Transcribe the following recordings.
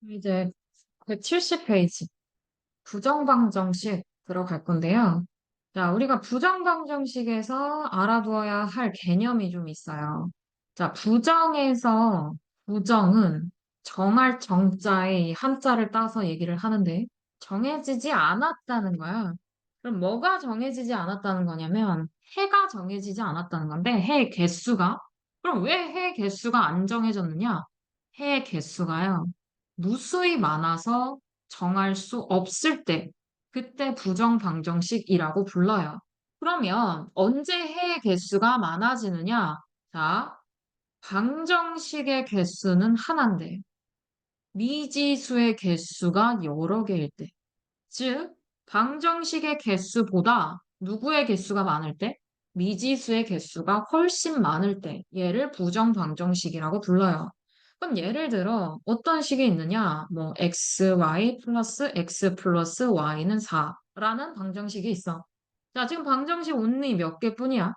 이제 170페이지 부정방정식 들어갈 건데요. 자, 우리가 부정방정식에서 알아두어야 할 개념이 좀 있어요. 자, 부정은 정할 정자에 이 한자를 따서 얘기를 하는데 정해지지 않았다는 거야. 그럼 뭐가 정해지지 않았다는 거냐면 해가 정해지지 않았다는 건데 해의 개수가 그럼 왜 해의 개수가 안 정해졌느냐? 해의 개수가요. 무수히 많아서 정할 수 없을 때 그때 부정방정식이라고 불러요. 그러면 언제 해의 개수가 많아지느냐? 자, 방정식의 개수는 하나인데 미지수의 개수가 여러 개일 때. 즉, 방정식의 개수보다 누구의 개수가 많을 때? 미지수의 개수가 훨씬 많을 때 얘를 부정방정식이라고 불러요. 그럼 예를 들어 어떤 식이 있느냐? 뭐 xy 플러스 x 플러스 y는 4라는 방정식이 있어. 자, 지금 방정식 온리 몇 개뿐이야?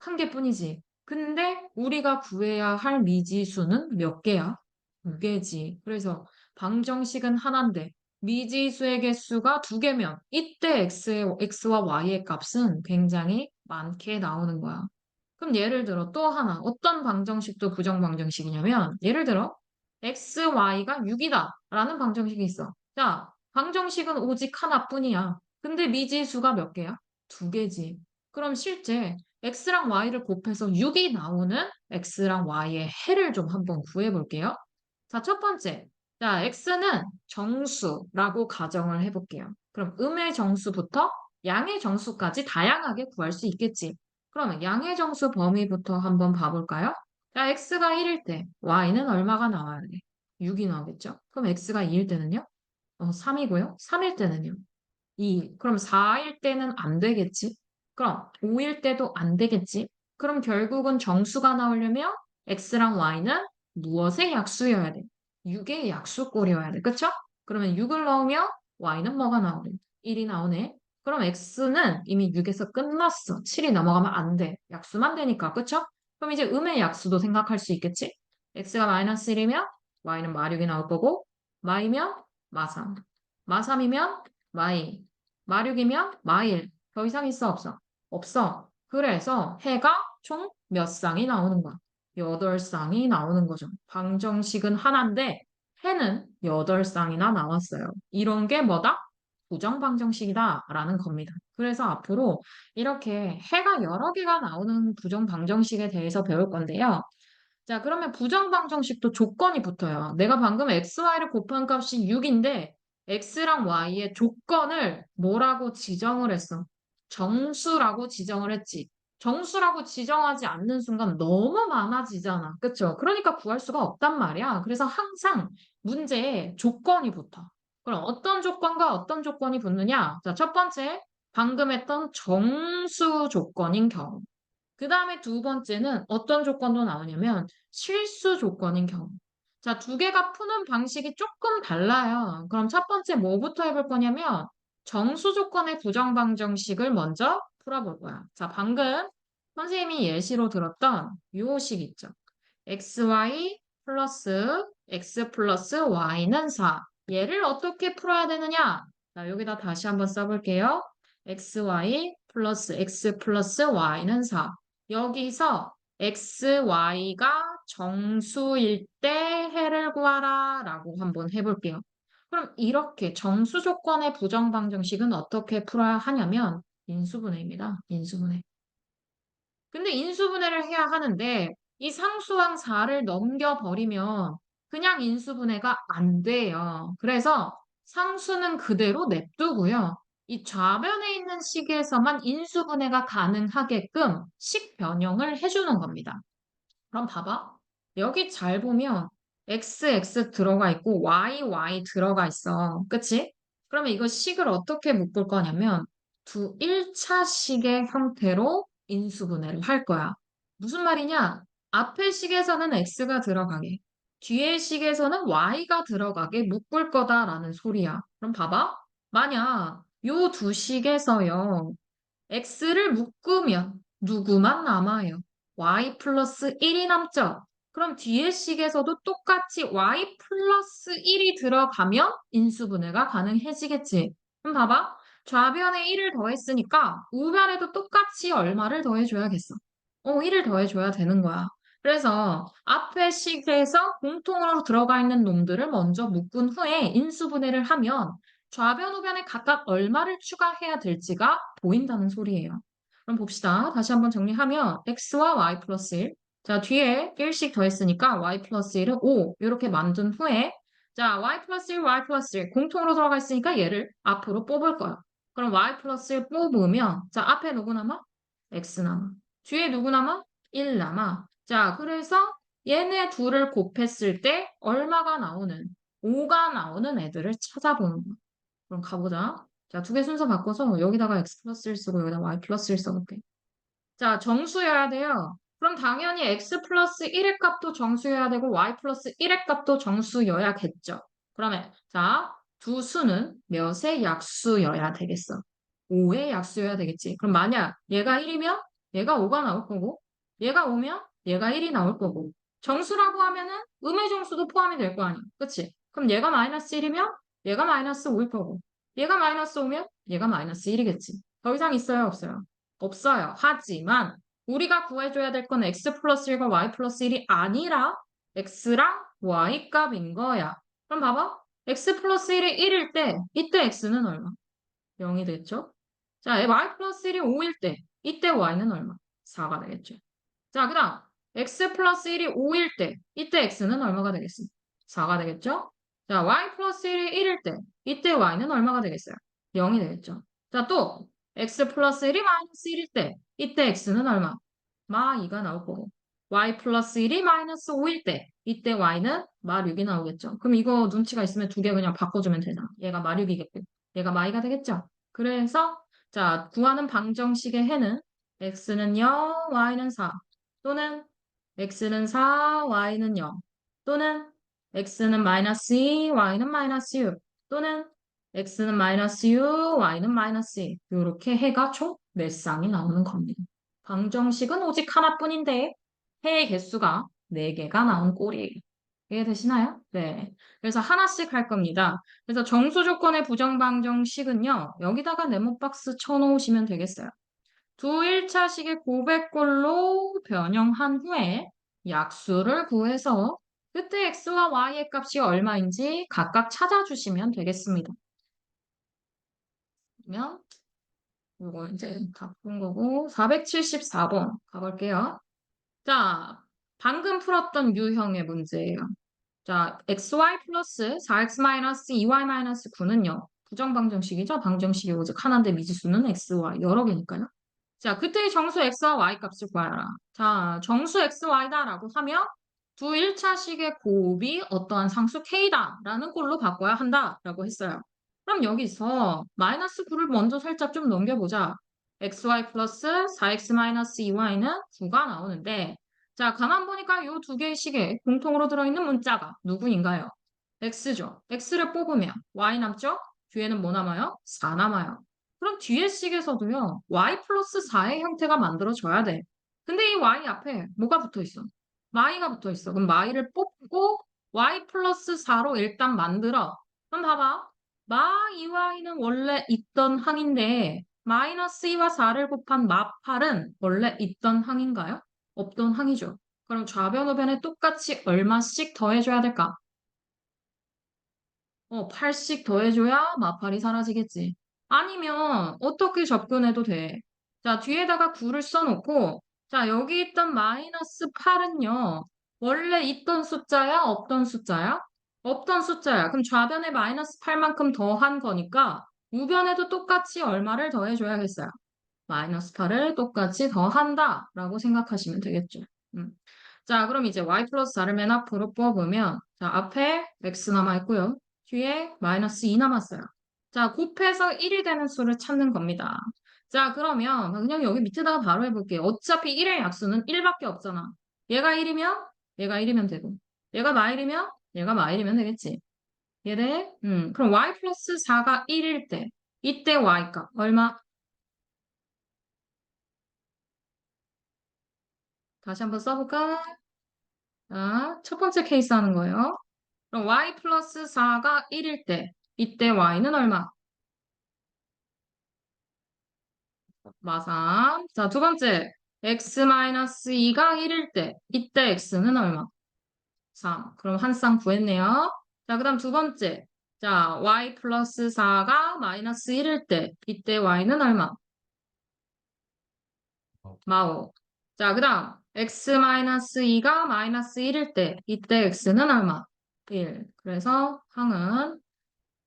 한 개뿐이지. 근데 우리가 구해야 할 미지수는 몇 개야? 두 개지. 그래서 방정식은 하나인데 미지수의 개수가 두 개면 이때 x와 y의 값은 굉장히 많게 나오는 거야. 그럼 예를 들어 또 하나 어떤 방정식도 부정방정식이냐면 예를 들어 x, y가 6이다 라는 방정식이 있어. 자, 방정식은 오직 하나뿐이야. 근데 미지수가 몇 개야? 두 개지. 그럼 실제 x랑 y를 곱해서 6이 나오는 x랑 y의 해를 좀 한번 구해 볼게요. 자, 첫 번째. 자, x는 정수라고 가정을 해볼게요. 그럼 음의 정수부터 양의 정수까지 다양하게 구할 수 있겠지. 그러면 양의 정수 범위부터 한번 봐볼까요? 자, x가 1일 때 y는 얼마가 나와야 돼? 6이 나오겠죠? 그럼 x가 2일 때는요? 3이고요. 3일 때는요? 2. 그럼 4일 때는 안 되겠지? 그럼 5일 때도 안 되겠지? 그럼 결국은 정수가 나오려면 x랑 y는 무엇의 약수여야 돼? 6의 약수꼴이어야 돼. 그쵸? 그러면 6을 넣으면 y는 뭐가 나오래? 1이 나오네. 그럼 x는 이미 6에서 끝났어. 7이 넘어가면 안 돼. 약수만 되니까. 그쵸? 그럼 이제 음의 약수도 생각할 수 있겠지? x가 마이너스 1이면 y는 마육이 나올 거고 마이면 마삼. 마삼이면 마이. 마육이면 마일. 더 이상 있어 없어? 없어. 그래서 해가 총 몇 쌍이 나오는 거야? 8쌍이 나오는 거죠. 방정식은 하나인데 해는 8쌍이나 나왔어요. 이런 게 뭐다? 부정방정식이다라는 겁니다. 그래서 앞으로 이렇게 해가 여러 개가 나오는 부정방정식에 대해서 배울 건데요. 자, 그러면 부정방정식도 조건이 붙어요. 내가 방금 xy를 곱한 값이 6인데 x랑 y의 조건을 뭐라고 지정을 했어? 정수라고 지정을 했지. 정수라고 지정하지 않는 순간 너무 많아지잖아. 그쵸? 그러니까 구할 수가 없단 말이야. 그래서 항상 문제에 조건이 붙어. 그럼 어떤 조건과 어떤 조건이 붙느냐? 자, 첫 번째, 방금 했던 정수 조건인 경우. 그 다음에 두 번째는 어떤 조건도 나오냐면 실수 조건인 경우. 자, 두 개가 푸는 방식이 조금 달라요. 그럼 첫 번째 뭐부터 해볼 거냐면 정수 조건의 부정방정식을 먼저 풀어볼 거야. 자, 방금 선생님이 예시로 들었던 요 식 있죠. xy 플러스 x 플러스 y는 4. 얘를 어떻게 풀어야 되느냐? 자, 여기다 다시 한번 써볼게요. xy 플러스 x 플러스 y는 4. 여기서 x, y가 정수일 때 해를 구하라 라고 한번 해볼게요. 그럼 이렇게 정수 조건의 부정방정식은 어떻게 풀어야 하냐면 인수분해입니다. 인수분해. 근데 인수분해를 해야 하는데 이 상수항 4를 넘겨버리면 그냥 인수분해가 안 돼요. 그래서 상수는 그대로 냅두고요. 이 좌변에 있는 식에서만 인수분해가 가능하게끔 식 변형을 해주는 겁니다. 그럼 봐봐. 여기 잘 보면 XX 들어가 있고 YY 들어가 있어. 그치? 그러면 이거 식을 어떻게 묶을 거냐면 두 1차 식의 형태로 인수분해를 할 거야. 무슨 말이냐? 앞의 식에서는 X가 들어가게, 뒤의 식에서는 Y가 들어가게 묶을 거다라는 소리야. 그럼 봐봐. 만약 요 두 식에서요. X를 묶으면 누구만 남아요? Y 플러스 1이 남죠? 그럼 뒤에 식에서도 똑같이 y 플러스 1이 들어가면 인수분해가 가능해지겠지. 그럼 봐봐. 좌변에 1을 더했으니까 우변에도 똑같이 얼마를 더해줘야겠어. 1을 더해줘야 되는 거야. 그래서 앞에 식에서 공통으로 들어가 있는 놈들을 먼저 묶은 후에 인수분해를 하면 좌변, 우변에 각각 얼마를 추가해야 될지가 보인다는 소리예요. 그럼 봅시다. 다시 한번 정리하면 x와 y 플러스 1. 자, 뒤에 1씩 더했으니까 y 플러스 1은 5 이렇게 만든 후에 자, y 플러스 1, y 플러스 1 공통으로 들어가 있으니까 얘를 앞으로 뽑을 거야. 그럼 y 플러스 1 뽑으면 자, 앞에 누구 남아? x 남아. 뒤에 누구 남아? 1 남아. 자, 그래서 얘네 둘을 곱했을 때 얼마가 나오는 5가 나오는 애들을 찾아보는 거야. 그럼 가보자. 자, 두 개 순서 바꿔서 여기다가 x 플러스 1 쓰고 여기다 y 플러스 1 써볼게. 자, 정수여야 돼요. 그럼 당연히 x 플러스 1의 값도 정수여야 되고 y 플러스 1의 값도 정수여야겠죠. 그러면 자, 두 수는 몇의 약수여야 되겠어? 5의 약수여야 되겠지. 그럼 만약 얘가 1이면 얘가 5가 나올 거고 얘가 5면 얘가 1이 나올 거고 정수라고 하면은 음의 정수도 포함이 될 거 아니야. 그치? 그럼 얘가 마이너스 1이면 얘가 마이너스 5일 거고 얘가 마이너스 5면 얘가 마이너스 1이겠지. 더 이상 있어요? 없어요? 없어요. 하지만 우리가 구해줘야 될 건 x 플러스 1과 y 플러스 1이 아니라 x랑 y 값인 거야. 그럼 봐봐. x 플러스 1이 1일 때 이때 x는 얼마? 0이 되겠죠? 자, y 플러스 1이 5일 때 이때 y는 얼마? 4가 되겠죠. 자, 그 다음 x 플러스 1이 5일 때 이때 x는 얼마가 되겠습니까? 4가 되겠죠? 자, y 플러스 1이 1일 때 이때 y는 얼마가 되겠어요? 0이 되겠죠. 자, 또 x 플러스 1이 마이너스 1일 때 이때 x는 얼마? 마 2가 나올 거고 y 플러스 1이 마이너스 5일 때 이때 y는 마 6이 나오겠죠. 그럼 이거 눈치가 있으면 두 개 그냥 바꿔주면 되잖아. 얘가 마 6이겠고 얘가 마 2가 되겠죠. 그래서 자, 구하는 방정식의 해는 x는 0, y는 4 또는 x는 4, y는 0 또는 x는 마이너스 2, y는 마이너스 6 또는 x는 마이너스 6, y는 마이너스 1 이렇게 해가 총 몇 쌍이 나오는 겁니다. 방정식은 오직 하나뿐인데 해의 개수가 4개가 나온 꼴이에요. 이해되시나요? 네. 그래서 하나씩 할 겁니다. 그래서 정수 조건의 부정방정식은요. 여기다가 네모박스 쳐놓으시면 되겠어요. 두 1차식의 고백꼴로 변형한 후에 약수를 구해서 그때 x와 y의 값이 얼마인지 각각 찾아주시면 되겠습니다. 그러면 이거 이제 다 푼 거고 474번 가볼게요. 자, 방금 풀었던 유형의 문제예요. 자, xy 플러스 4x 마이너스 2y 마이너스 9는요. 부정방정식이죠. 방정식이 오직 하나인데 미지수는 xy 여러 개니까요. 자, 그때의 정수 x와 y 값을 구하라. 자, 정수 xy다라고 하면 두 1차식의 곱이 어떠한 상수 k다라는 꼴로 바꿔야 한다라고 했어요. 그럼 여기서 마이너스 9를 먼저 살짝 좀 넘겨보자. xy 플러스 4x 마이너스 2y는 9가 나오는데 자, 가만 보니까 이 두 개의 식에 공통으로 들어있는 문자가 누구인가요? x죠. x를 뽑으면 y 남죠? 뒤에는 뭐 남아요? 4 남아요. 그럼 뒤에 식에서도요, y 플러스 4의 형태가 만들어져야 돼. 근데 이 y 앞에 뭐가 붙어 있어? y가 붙어 있어. 그럼 y를 뽑고 y 플러스 4로 일단 만들어. 그럼 봐봐. 마 2y는 원래 있던 항인데 마이너스 2와 4를 곱한 마 8은 원래 있던 항인가요? 없던 항이죠. 그럼 좌변, 우변에 똑같이 얼마씩 더해줘야 될까? 8씩 더해줘야 마팔이 사라지겠지. 아니면 어떻게 접근해도 돼? 자, 뒤에다가 9를 써놓고 자, 여기 있던 마이너스 8은요. 원래 있던 숫자야? 없던 숫자야? 없던 숫자야. 그럼 좌변에 마이너스 8만큼 더한 거니까 우변에도 똑같이 얼마를 더해줘야겠어요? 마이너스 8을 똑같이 더한다 라고 생각하시면 되겠죠. 음. 자, 그럼 이제 y 플러스 4를 맨 앞으로 뽑으면 자, 앞에 x 남아있고요. 뒤에 마이너스 2 남았어요. 자, 곱해서 1이 되는 수를 찾는 겁니다. 자, 그러면 그냥 여기 밑에다가 바로 해볼게요. 어차피 1의 약수는 1밖에 없잖아. 얘가 1이면 얘가 1이면 되고 얘가 마일이면 얘가 마일이면 되겠지. 얘네 그럼 y 플러스 4가 1일 때 이때 y값 얼마? 다시 한번 써볼까? 자, 첫 번째 케이스 하는 거예요. 그럼 y 플러스 4가 1일 때, 이때 y는 얼마? 마삼. 자, 두 번째, x 마이너스 2가 1일 때, 이때 x는 얼마? 3. 그럼 한 쌍 구했네요. 자, 그 다음 두 번째. 자, y 플러스 4가 마이너스 1일 때, 이때 y는 얼마? 마오. 자, 그 다음 x 마이너스 2가 마이너스 1일 때, 이때 x는 얼마? 1. 그래서 항은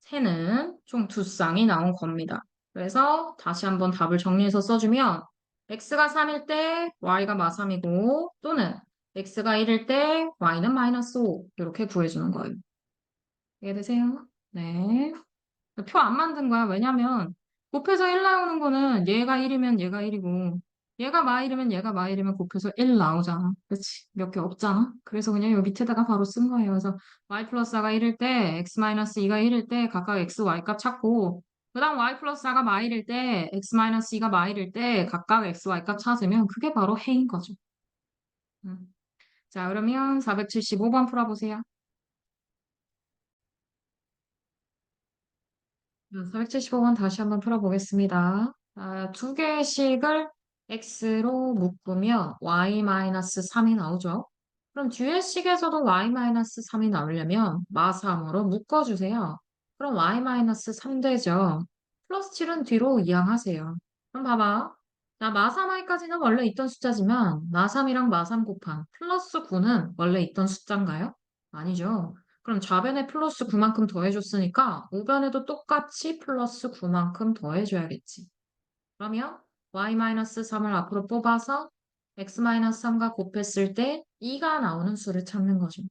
새는 총 두 쌍이 나온 겁니다. 그래서 다시 한번 답을 정리해서 써주면 x가 3일 때 y가 마삼이고 또는 x가 1일 때 y는 마이너스 5 이렇게 구해주는 거예요. 이해되세요? 네. 표 안 만든 거야. 왜냐면 곱해서 1 나오는 거는 얘가 1이면 얘가 1이고 얘가 마일이면 얘가 마일이면 곱해서 1 나오잖아. 그렇지? 몇 개 없잖아. 그래서 그냥 여기 밑에다가 바로 쓴 거예요. 그래서 y 플러스 4가 1일 때 x 마이너스 2가 1일 때 각각 x, y 값 찾고 그 다음 y 플러스 4가 마일일 때 x 마이너스 2가 마일일 때 각각 x, y 값 찾으면 그게 바로 해인 거죠. 자, 그러면 475번 풀어보세요. 475번 다시 한번 풀어보겠습니다. 두 개씩을 x로 묶으면 y-3이 나오죠. 그럼 뒤에 식에서도 y-3이 나오려면 마삼으로 묶어주세요. 그럼 y-3 되죠. 플러스 7은 뒤로 이항하세요. 그럼 봐봐. 자, 마삼이까지는 원래 있던 숫자지만 마삼이랑 마삼 곱한 플러스 9는 원래 있던 숫자인가요? 아니죠. 그럼 좌변에 플러스 9만큼 더해줬으니까 우변에도 똑같이 플러스 9만큼 더해줘야겠지. 그러면 y-3을 앞으로 뽑아서 x-3과 곱했을 때 2가 나오는 수를 찾는 거죠.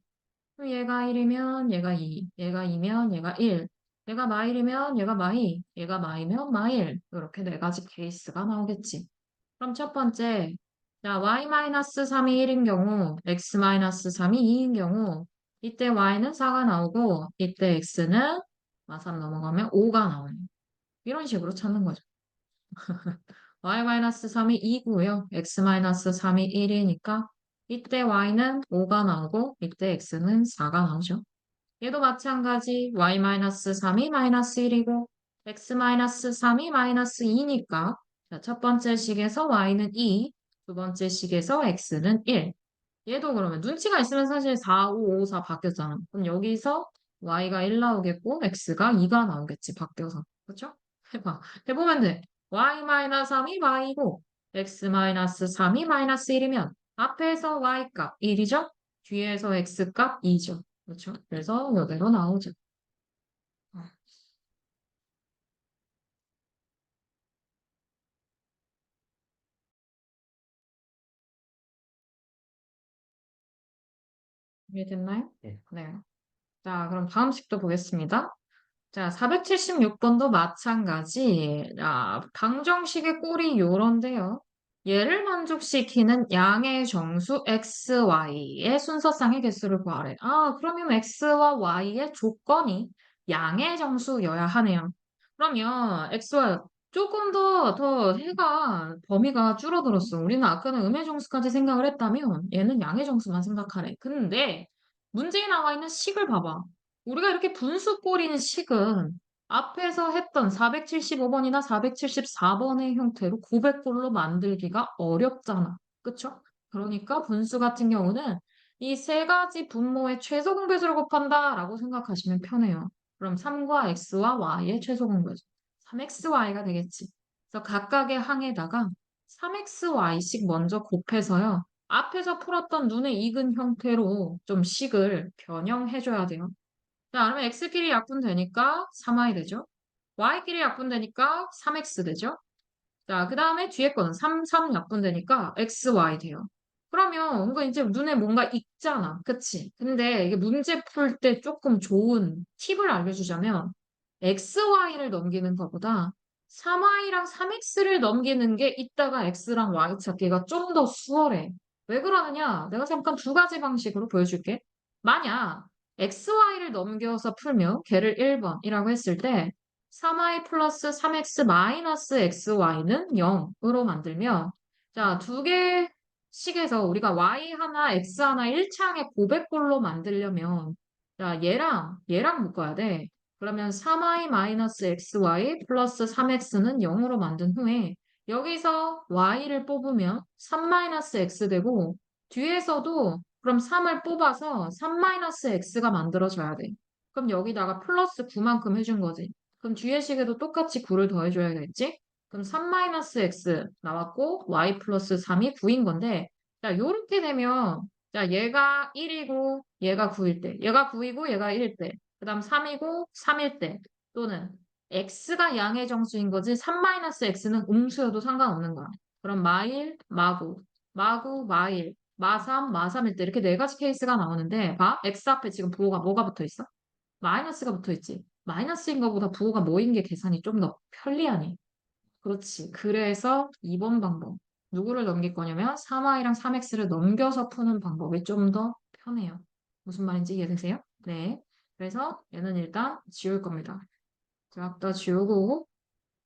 그럼 얘가 1이면 얘가 2, 얘가 2면 얘가 1, 얘가 마일이면 얘가 마이, 얘가 마이면 마일. 이렇게 네 가지 케이스가 나오겠지. 그럼 첫 번째, 자, y-3이 1인 경우, x-3이 2인 경우, 이때 y는 4가 나오고, 이때 x는 마삼 넘어가면 5가 나오네. 이런 식으로 찾는 거죠. y-3이 2고요. x-3이 1이니까, 이때 y는 5가 나오고, 이때 x는 4가 나오죠. 얘도 마찬가지, y-3이 마이너스 1이고, x-3이 마이너스 2니까, 자, 첫 번째 식에서 y는 2, 두 번째 식에서 x는 1. 얘도 그러면 눈치가 있으면 사실 4, 5, 5, 4 바뀌었잖아. 그럼 여기서 y가 1 나오겠고, x가 2가 나오겠지, 바뀌어서. 그렇죠? 해봐. 해보면 돼. y-3이 y고, x-3이 마이너스 1이면, 앞에서 y 값 1이죠? 뒤에서 x 값 2죠. 그렇죠? 그래서 이대로 나오죠. 어, 이해됐나요? 네. 네. 자, 그럼 다음 식도 보겠습니다. 자, 476번도 마찬가지. 방정식의 꼴이 요런데요. 얘를 만족시키는 양의 정수 x, y의 순서상의 개수를 구하래. 그러면 x와 y의 조건이 양의 정수여야 하네요. 그러면 x와 조금 더 해가 범위가 줄어들었어. 우리는 아까는 음의 정수까지 생각을 했다면 얘는 양의 정수만 생각하래. 근데 문제에 나와 있는 식을 봐봐. 우리가 이렇게 분수 꼴인 식은 앞에서 했던 475번이나 474번의 형태로 고백꼴로 만들기가 어렵잖아. 그쵸? 그러니까 분수 같은 경우는 이 세 가지 분모의 최소 공배수를 곱한다라고 생각하시면 편해요. 그럼 3과 x와 y의 최소 공배수. 3xy가 되겠지. 그래서 각각의 항에다가 3xy씩 먼저 곱해서요. 앞에서 풀었던 눈에 익은 형태로 좀 식을 변형해줘야 돼요. 자, 그러면 x끼리 약분되니까 3y 되죠? y끼리 약분되니까 3x 되죠? 자, 그 다음에 뒤에 거는 3, 3 약분되니까 xy 돼요. 그러면 이거 이제 눈에 뭔가 익잖아. 그치? 근데 이게 문제 풀 때 조금 좋은 팁을 알려주자면 xy를 넘기는 것보다 3y랑 3x를 넘기는 게 이따가 x랑 y 찾기가 좀 더 수월해. 왜 그러느냐? 내가 잠깐 두 가지 방식으로 보여줄게. 만약 xy를 넘겨서 풀면 걔를 1번이라고 했을 때 3y 플러스 3x 마이너스 xy는 0으로 만들면 자, 두 개 식에서 우리가 y 하나, x 하나 일창의 고백꼴로 만들려면 자, 얘랑 묶어야 돼. 그러면 3y-xy 플러스 3x는 0으로 만든 후에 여기서 y를 뽑으면 3-x 되고 뒤에서도 그럼 3을 뽑아서 3-x가 만들어져야 돼. 그럼 여기다가 플러스 9만큼 해준 거지. 그럼 뒤에 식에도 똑같이 9를 더해줘야겠지? 그럼 3-x 나왔고 y 플러스 3이 9인 건데 자 요렇게 되면 자 얘가 1이고 얘가 9일 때 얘가 9이고 얘가 1일 때 그 다음 3이고 3일 때 또는 x가 양의 정수인 거지 3-x는 음수여도 상관없는 거야. 그럼 마일, 마구, 마구, 마일, 마삼, 마삼일 때 이렇게 네 가지 케이스가 나오는데 봐 x 앞에 지금 부호가 뭐가 붙어 있어? 마이너스가 붙어 있지. 마이너스인 것보다 부호가 뭐인 게 계산이 좀 더 편리하니. 그렇지. 그래서 2번 방법. 누구를 넘길 거냐면 3y랑 3x를 넘겨서 푸는 방법이 좀 더 편해요. 무슨 말인지 이해되세요? 네. 그래서 얘는 일단 지울 겁니다. 싹 다 지우고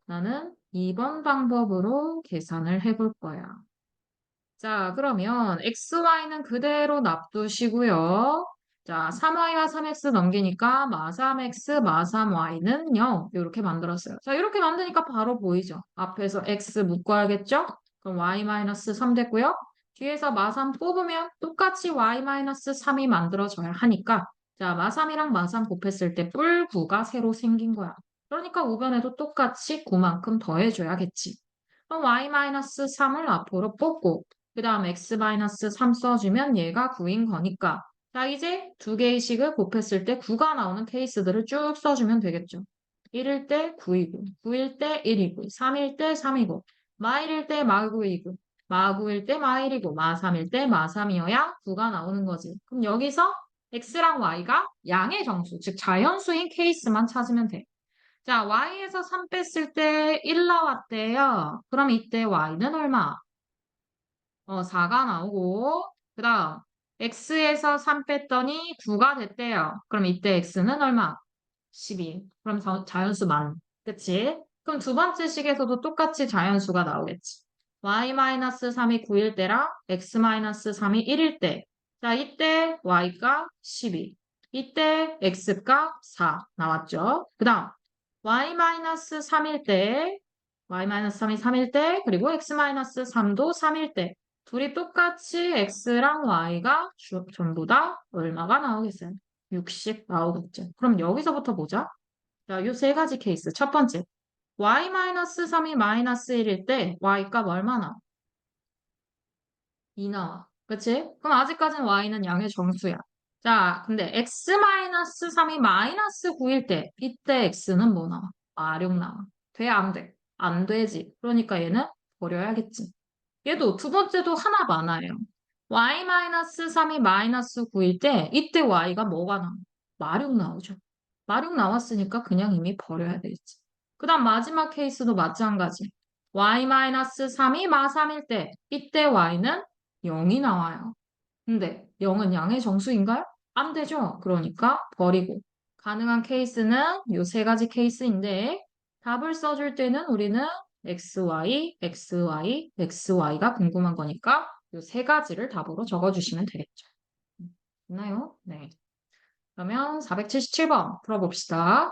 나는 2번 방법으로 계산을 해볼 거야. 자, 그러면 XY는 그대로 놔두시고요. 자, 3Y와 3X 넘기니까 마3X, 마3Y는 0. 이렇게 만들었어요. 자, 이렇게 만드니까 바로 보이죠? 앞에서 X 묶어야겠죠? 그럼 Y-3 됐고요. 뒤에서 마3 뽑으면 똑같이 Y-3이 만들어져야 하니까 자, 마3이랑 마3 곱했을 때 뿔9가 새로 생긴 거야. 그러니까 우변에도 똑같이 9만큼 더해줘야겠지. 그럼 Y-3을 앞으로 뽑고 그 다음 x-3 써주면 얘가 9인 거니까. 자, 이제 두 개의 식을 곱했을 때 9가 나오는 케이스들을 쭉 써주면 되겠죠. 1일 때 9이고, 9일 때 1이고, 3일 때 3이고, 마1일 때 마9이고, 마9일 때 마1이고, 마3일 때 마3이어야 9가 나오는 거지. 그럼 여기서 x랑 y가 양의 정수, 즉 자연수인 케이스만 찾으면 돼. 자, y에서 3 뺐을 때 1 나왔대요. 그럼 이때 y는 얼마? 4가 나오고, 그 다음, x에서 3 뺐더니 9가 됐대요. 그럼 이때 x는 얼마? 12. 그럼 자연수 만. 그치? 그럼 두 번째 식에서도 똑같이 자연수가 나오겠지. y-3이 9일 때랑 x-3이 1일 때. 자, 이때 y가 12. 이때 x가 4 나왔죠. 그 다음, y-3일 때, y-3이 3일 때, 그리고 x-3도 3일 때. 둘이 똑같이 x랑 y가 전부 다 얼마가 나오겠어요? 60 나오겠죠. 그럼 여기서부터 보자. 자, 요 세 가지 케이스. 첫 번째, y-3이 마이너스 1일 때 y 값 얼마나? 2 나와. 그치? 그럼 아직까지는 y는 양의 정수야. 자, 근데 x-3이 마이너스 9일 때 이때 x는 뭐 나와? 마룡 나와. 돼, 안 돼? 안 되지. 그러니까 얘는 버려야겠지. 얘도 두 번째도 하나 많아요. y-3이 마이너스 9일 때 이때 y가 뭐가 나와? 마룡 나오죠. 마룡 나왔으니까 그냥 이미 버려야 되겠지. 그 다음 마지막 케이스도 마찬가지. y-3이 마3일 때 이때 y는 0이 나와요. 근데 0은 양의 정수인가요? 안 되죠. 그러니까 버리고. 가능한 케이스는 요 세 가지 케이스인데 답을 써줄 때는 우리는 XY, XY, XY가 궁금한 거니까 요 세 가지를 답으로 적어주시면 되겠죠. 됐나요? 네. 그러면 477번 풀어봅시다.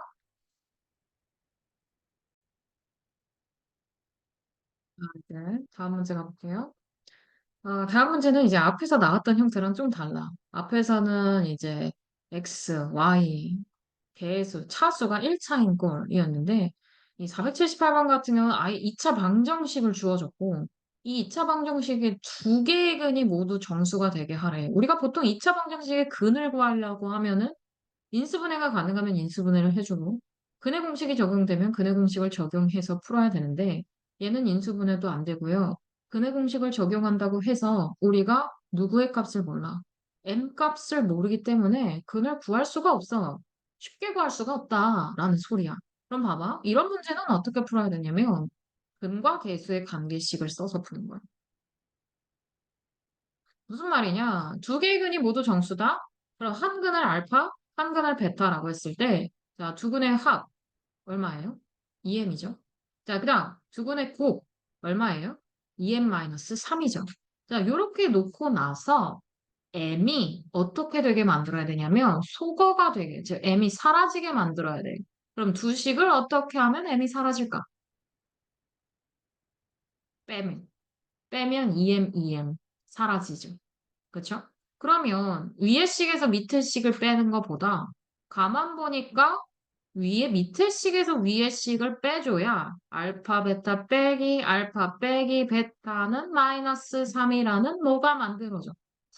네, 다음 문제 가볼게요. 다음 문제는 이제 앞에서 나왔던 형태랑 좀 달라. 앞에서는 이제 X, Y, 개수, 차수가 1차인 꼴이었는데, 이 478번 같은 경우는 아예 2차 방정식을 주어졌고, 이 2차 방정식의 두 개의 근이 모두 정수가 되게 하래. 우리가 보통 2차 방정식의 근을 구하려고 하면은 인수분해가 가능하면 인수분해를 해주고 근해 공식이 적용되면 근해 공식을 적용해서 풀어야 되는데 얘는 인수분해도 안 되고요. 근해 공식을 적용한다고 해서 우리가 누구의 값을 몰라. m 값을 모르기 때문에 근을 구할 수가 없어. 쉽게 구할 수가 없다라는 소리야. 그럼 봐봐. 이런 문제는 어떻게 풀어야 되냐면 근과 계수의 관계식을 써서 푸는 거야. 무슨 말이냐? 두 개의 근이 모두 정수다? 그럼 한 근을 알파, 한 근을 베타라고 했을 때, 자, 두 근의 합, 얼마예요? 2m이죠. 자, 그 다음, 두 근의 곱, 얼마예요? 2m-3이죠. 자, 요렇게 놓고 나서 M이 어떻게 되게 만들어야 되냐면 소거가 되게, 즉 M이 사라지게 만들어야 돼. 그럼 두 식을 어떻게 하면 M이 사라질까? 빼면. 빼면 EM, EM 사라지죠. 그쵸? 그러면 위에 식에서 밑에 식을 빼는 것보다 가만 보니까 위에 밑에 식에서 위에 식을 빼줘야 알파, 베타 빼기, 알파 빼기, 베타는 마이너스 3이라는 뭐가 만들어져.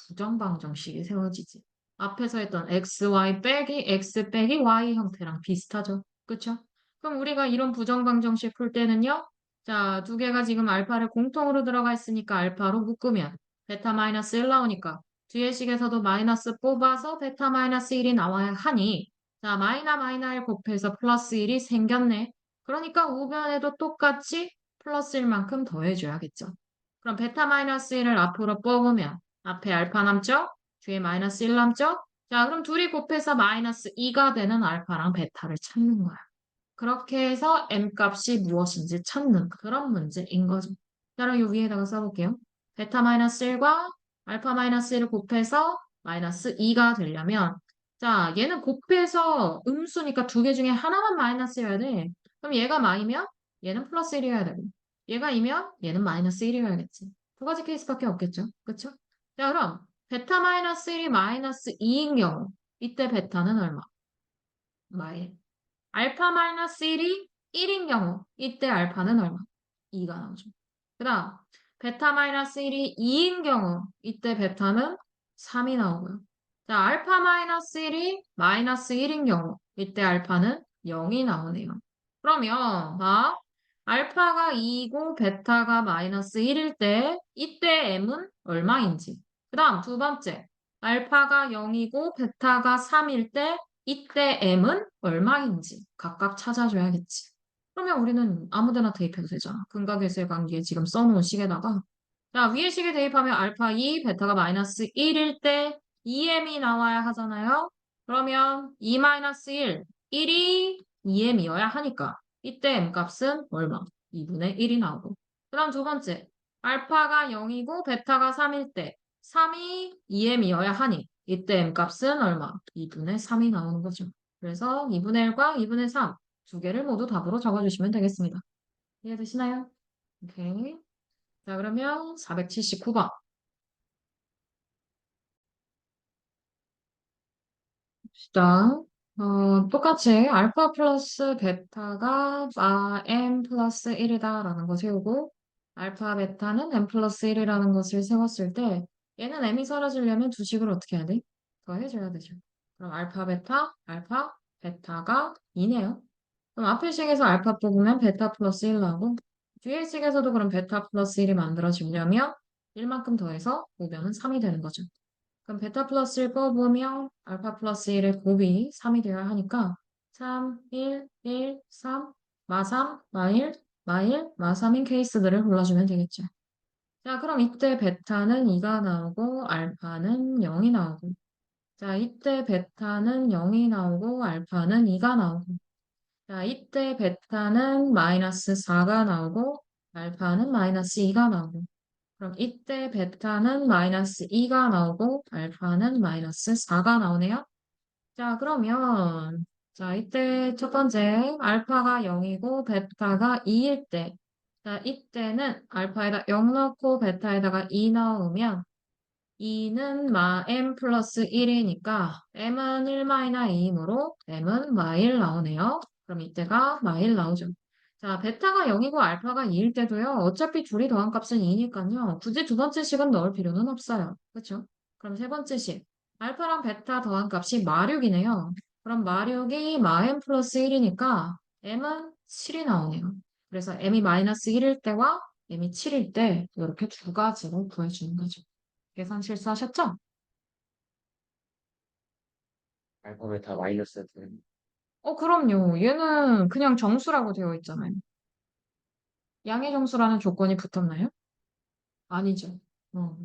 부정방정식이 세워지지. 앞에서 했던 XY 빼기, X 빼기 Y 형태랑 비슷하죠. 그쵸? 그럼 우리가 이런 부정방정식 풀 때는요. 자, 두 개가 지금 알파를 공통으로 들어가 있으니까 알파로 묶으면 베타 마이너스 1 나오니까 뒤에 식에서도 마이너스 뽑아서 베타 마이너스 1이 나와야 하니 자, 마이너 마이너를 곱해서 플러스 1이 생겼네. 그러니까 우변에도 똑같이 플러스 1만큼 더해줘야겠죠. 그럼 베타 마이너스 1을 앞으로 뽑으면 앞에 알파 남죠? 뒤에 마이너스 1 남죠? 자, 그럼 둘이 곱해서 마이너스 2가 되는 알파랑 베타를 찾는 거야. 그렇게 해서 m 값이 무엇인지 찾는 그런 문제인 거죠. 자, 그럼 이 위에다가 써볼게요. 베타 마이너스 1과 알파 마이너스 1을 곱해서 마이너스 2가 되려면 자, 얘는 곱해서 음수니까 두 개 중에 하나만 마이너스여야 돼. 그럼 얘가 마이면 얘는 플러스 1이어야 되고 얘가 이면 얘는 마이너스 1이어야겠지. 두 가지 케이스밖에 없겠죠. 그쵸? 자, 그럼 베타 마이너스 1이 마이너스 2인 경우 이때 베타는 얼마? 마이. 알파 마이너스 1이 1인 경우 이때 알파는 얼마? 2가 나오죠. 그 다음 베타 마이너스 1이 2인 경우 이때 베타는 3이 나오고요. 자, 알파 마이너스 1이 마이너스 1인 경우 이때 알파는 0이 나오네요. 그러면 봐. 알파가 2이고 베타가 마이너스 1일 때 이때 m은 얼마인지. 그 다음 두 번째 알파가 0이고 베타가 3일 때 이때 m은 얼마인지 각각 찾아줘야겠지. 그러면 우리는 아무데나 대입해도 되잖아. 근각계수의 관계에 지금 써놓은 식에다가 자, 위에 식에 대입하면 알파 2, 베타가 마이너스 1일 때 2m이 나와야 하잖아요. 그러면 2 마이너스 1, 1이 2m이어야 하니까 이때 m 값은 얼마? 2분의 1이 나오고 그 다음 두 번째 알파가 0이고 베타가 3일 때 3이 2m이어야 하니 이때 m 값은 얼마? 2분의 3이 나오는 거죠. 그래서 2분의 1과 2분의 3 두 개를 모두 답으로 적어주시면 되겠습니다. 이해되시나요? 오케이. 자, 그러면 479번. 봅시다. 똑같이 알파 플러스 베타가 m 플러스 1이다라는 거 세우고 알파 베타는 m 플러스 1이라는 것을 세웠을 때 얘는 m이 사라지려면 두 식을 어떻게 해야 돼? 더해줘야 되죠. 그럼 알파 베타가 2네요. 그럼 앞에 식에서 알파 뽑으면 베타 플러스 1 나오고 뒤에 식에서도 그럼 베타 플러스 1이 만들어지려면 1만큼 더해서 보면은 3이 되는 거죠. 그럼 베타 플러스 1 뽑으면 알파 플러스 1의 곱이 3이 되어야 하니까 3, 1, 1, 3, 마3, 마1, 마1, 마3인 케이스들을 골라주면 되겠죠. 자, 그럼 이때 베타는 2가 나오고 알파는 0이 나오고 자, 이때 베타는 0이 나오고 알파는 2가 나오고 자, 이때 베타는 마이너스 4가 나오고 알파는 마이너스 2가 나오고 그럼 이때 베타는 마이너스 2가 나오고 알파는 마이너스 4가 나오네요. 자, 그러면 자, 이때 첫 번째 알파가 0이고 베타가 2일 때 자, 이때는 알파에다 0 넣고 베타에다가 2 넣으면 2는 m 플러스 1이니까 m은 1 마이너 2이므로 m은 마1 나오네요. 그럼 이때가 마1 나오죠. 자, 베타가 0이고 알파가 2일 때도요. 어차피 둘이 더한 값은 2니까요. 굳이 두 번째 식은 넣을 필요는 없어요. 그렇죠? 그럼 세 번째 식. 알파랑 베타 더한 값이 마6이네요. 그럼 마6이 마 m 플러스 1이니까 m은 7이 나오네요. 그래서 m이 마이너스 1일 때와 m이 7일 때 이렇게 두 가지로 구해주는 거죠. 계산 실수하셨죠? 알파벳 다 마이너스 되는. 그럼요. 얘는 그냥 정수라고 되어 있잖아요. 양의 정수라는 조건이 붙었나요? 아니죠. 어.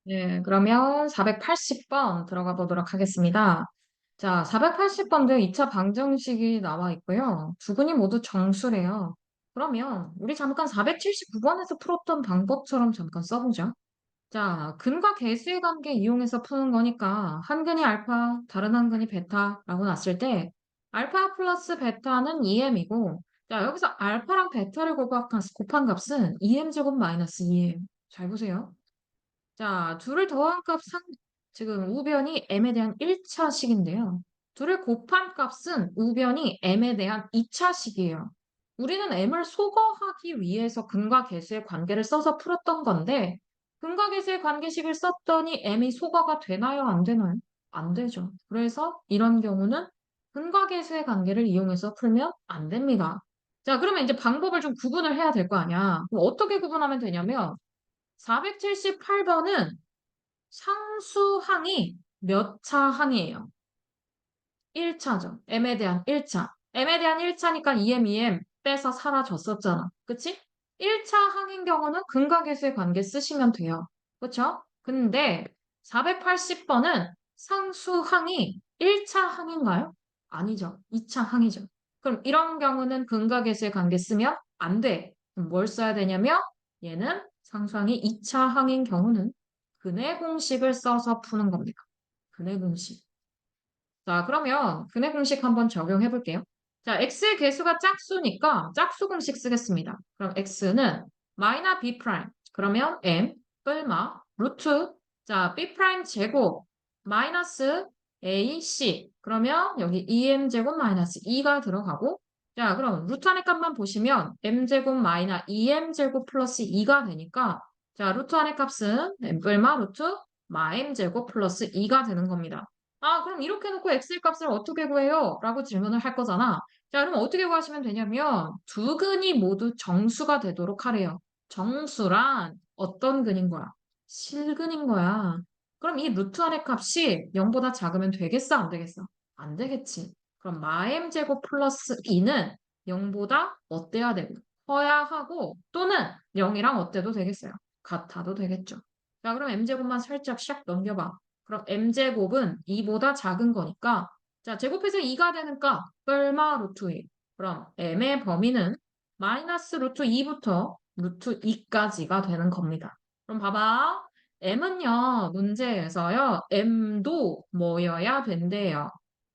네, 그러면 480번 들어가 보도록 하겠습니다. 자, 480번대 2차 방정식이 나와 있고요. 두 근이 모두 정수래요. 그러면 우리 잠깐 479번에서 풀었던 방법처럼 잠깐 써보자. 자, 근과 계수의 관계 이용해서 푸는 거니까 한 근이 알파, 다른 한 근이 베타라고 놨을 때 알파 플러스 베타는 2m이고 자, 여기서 알파랑 베타를 곱한 값은 2m제곱 마이너스 2m. 잘 보세요. 자, 둘을 더한 지금 우변이 m에 대한 1차식인데요. 둘을 곱한 값은 우변이 m에 대한 2차식이에요. 우리는 m을 소거하기 위해서 근과 계수의 관계를 써서 풀었던 건데, 근과 계수의 관계식을 썼더니 m이 소거가 되나요? 안 되나요? 안 되죠. 그래서 이런 경우는 근과 계수의 관계를 이용해서 풀면 안 됩니다. 자, 그러면 이제 방법을 좀 구분을 해야 될 거 아니야. 그럼 어떻게 구분하면 되냐면, 478번은 상수항이 몇 차 항이에요? 1차죠. m에 대한 1차. m에 대한 1차니까 2m, 2m 빼서 사라졌었잖아. 그치? 1차 항인 경우는 근각계수의 관계 쓰시면 돼요. 그쵸? 근데 480번은 상수항이 1차 항인가요? 아니죠. 2차 항이죠. 그럼 이런 경우는 근각계수의 관계 쓰면 안 돼. 그럼 뭘 써야 되냐면 얘는 상수항이 2차 항인 경우는 근의 공식을 써서 푸는 겁니다. 근의 공식. 자, 그러면 근의 공식 한번 적용해 볼게요. 자, x의 개수가 짝수니까 짝수 공식 쓰겠습니다. 그럼 x는 마이너 b 프라임. 그러면 m 뿔마 루트 자, b 프라임 제곱 마이너스 a c. 그러면 여기 2m 제곱 마이너스 2가 들어가고 자, 그럼 루트 안의 값만 보시면 m 제곱 마이너스 2m 제곱 플러스 2가 되니까 자, 루트 안의 값은 m 뿔마 루트 마 m 제곱 플러스 2가 되는 겁니다. 아, 그럼 이렇게 놓고 x 값을 어떻게 구해요? 라고 질문을 할 거잖아. 자, 그럼 어떻게 구하시면 되냐면 두 근이 모두 정수가 되도록 하래요. 정수란 어떤 근인 거야? 실근인 거야. 그럼 이 루트 안의 값이 0보다 작으면 되겠어? 안 되겠어? 안 되겠지. 그럼 마엠 제곱 플러스 2는 0보다 어때야 되고 커야 하고 또는 0이랑 어때도 되겠어요. 같아도 되겠죠. 자, 그럼 m제곱만 살짝 샥 넘겨봐. 그럼 m제곱은 2보다 작은 거니까 자, 제곱해서 2가 되는 값 얼마 루트 2. 그럼 m의 범위는 마이너스 루트 2부터 루트 2까지가 되는 겁니다. 그럼 봐봐. m은요, 문제에서요, m도 뭐여야 된대요?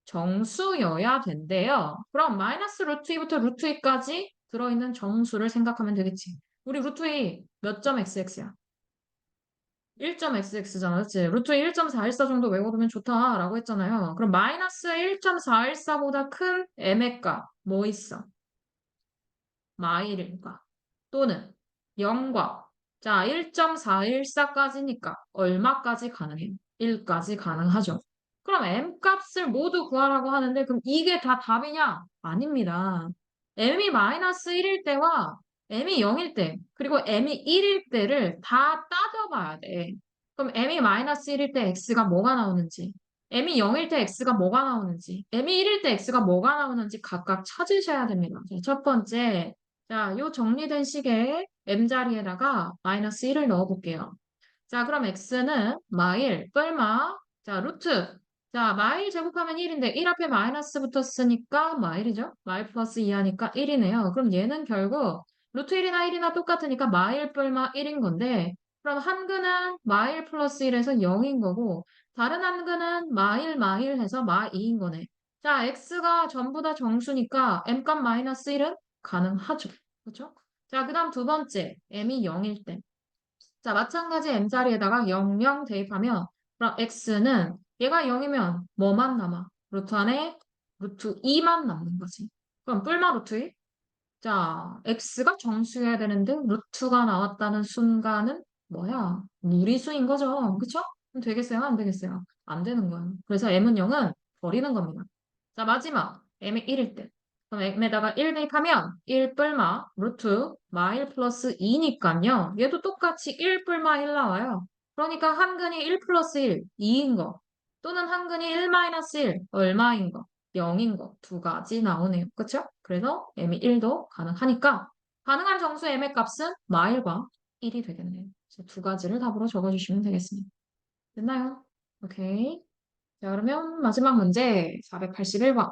정수여야 된대요. 그럼 마이너스 루트 2부터 루트 2까지 들어있는 정수를 생각하면 되겠지. 우리 루트 2 몇 점 xx야? 1.xx잖아, 그치? 루트 1.414 정도 외워두면 좋다라고 했잖아요. 그럼 마이너스 1.414보다 큰 m의 값, 뭐 있어? 마일인가? 또는 0과 자, 1.414까지니까 얼마까지 가능해요? 1까지 가능하죠. 그럼 m 값을 모두 구하라고 하는데 그럼 이게 다 답이냐? 아닙니다. m이 마이너스 1일 때와 m이 0일 때 그리고 m이 1일 때를 다 따져봐야 돼. 그럼 m이 마이너스 1일 때 x가 뭐가 나오는지 m이 0일 때 x가 뭐가 나오는지 m이 1일 때 x가 뭐가 나오는지 각각 찾으셔야 됩니다. 자, 첫 번째 자, 요 정리된 식에 m자리에다가 마이너스 1을 넣어볼게요. 자, 그럼 x는 마일, 뿔마, 자, 루트. 자, 마일 제곱하면 1인데 1 앞에 마이너스 붙었으니까 마일이죠? 마일 플러스 2 하니까 1이네요. 그럼 얘는 결국 루트 1이나 1이나 똑같으니까 마일 뿔마 1인 건데 그럼 한 근은 마일 플러스 1에서 0인 거고 다른 한 근은 마일 해서 마 2인 거네. 자, x가 전부 다 정수니까 m값 마이너스 1은 가능하죠. 그렇죠? 자, 그 다음 두 번째, m이 0일 때. 자, 마찬가지 m자리에다가 0, 0 대입하면 그럼 x는 얘가 0이면 뭐만 남아? 루트 안에 루트 2만 남는 거지. 그럼 뿔마 루트 2? 자, x가 정수여야 되는데 루트가 나왔다는 순간은 뭐야? 무리수인 거죠. 그쵸? 그럼 되겠어요? 안 되겠어요? 안 되는 거예요. 그래서 m은 0은 버리는 겁니다. 자, 마지막 m이 1일 때. 그럼 m에다가 1 대입하면 1 뿔마 루트 마1 플러스 2니까요. 얘도 똑같이 1 뿔마 1 나와요. 그러니까 한근이 1 플러스 1, 2인 거. 또는 한근이 1 마이너스 1, 얼마인 거. 0인 거 두 가지 나오네요. 그쵸? 그래서 m이 1도 가능하니까 가능한 정수 m의 값은 마일과 1이 되겠네요. 그래서 두 가지를 답으로 적어주시면 되겠습니다. 됐나요? 오케이. 자, 그러면 마지막 문제 481번.